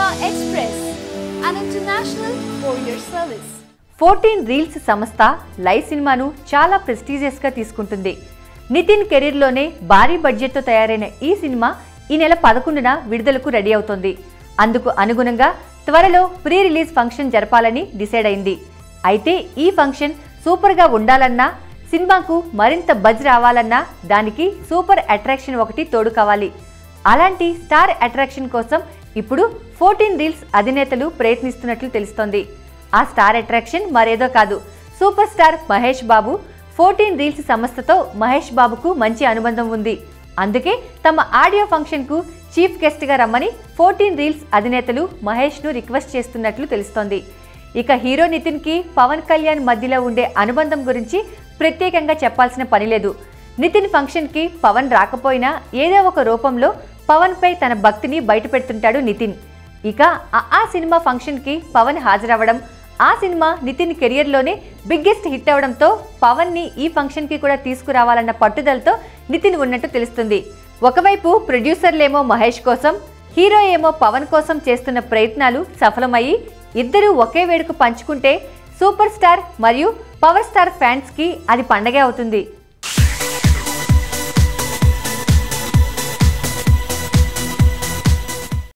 Express, an international courier service. 14 reels సంస్థ live సినిమాను చాలా ప్రెస్టీజియస్ గా తీసుకుంటుంది. నితిన్ కెరీర్ లోనే భారీ బడ్జెట్ తో తయారైన ఈ సినిమా ఈ నెల 11న విడుదలకు రెడీ అవుతోంది. అందుకు అనుగుణంగా త్వరలో ప్రీ రిలీజ్ ఫంక్షన్ జరపాలని డిసైడ్ అయింది. అయితే ఈ ఫంక్షన్ సూపర్ గా ఉండాలన్నా, సినిమాకు మరింత బజ్ రావాలన్నా దానికి సూపర్ అట్రాక్షన్ ఒకటి తోడు కావాలి. అలాంటి స్టార్ అట్రాక్షన్ కోసం ఇప్పుడు 14 రీల్స్ అధినేతలు ప్రయత్నిస్తున్నట్లు తెలుస్తోంది. ఆ స్టార్ అట్రాక్షన్ మరేదో కాదు, super star Mahesh Babu. 14 reels సంస్థతో మహేష్ బాబుకు మంచి అనుబంధం ఉంది. అందుకే తమ ఆడియో ఫంక్షన్ కు చీఫ్ గెస్ట్ గా రమ్మని 14 రీల్స్ అధినేతలు మహేష్ ను రిక్వెస్ట్ చేస్తున్నట్లు తెలుస్తోంది. ఇక హీరో నితిన్ కి పవన్ కళ్యాణ్ మధ్యలో ఉండే అనుబంధం గురించి ప్రత్యేకంగా చెప్పాల్సిన పని లేదు. నితిన్ ఫంక్షన్ కి పవన్ రాకపోయినా ఏదో ఒక రూపంలో పవన్ పై తన భక్తిని బయటపెడుతుంటాడు నితిన్. ఇక ఆ సినిమా ఫంక్షన్ కి పవన్ హాజరవ్వడం, ఆ సినిమా నితిన్ కెరియర్ లోనే బిగ్గెస్ట్ హిట్ అవడంతో పవన్ ని ఈ ఫంక్షన్ కి కూడా తీసుకురావాలన్న పట్టుదలతో నితిన్ ఉన్నట్టు తెలుస్తుంది. ఒకవైపు ప్రొడ్యూసర్లేమో మహేష్ కోసం, హీరో ఏమో పవన్ కోసం చేస్తున్న ప్రయత్నాలు సఫలమయ్యి ఇద్దరూ ఒకే వేడుక పంచుకుంటే సూపర్ స్టార్ మరియు పవర్ స్టార్ ఫ్యాన్స్ కి అది పండగే అవుతుంది.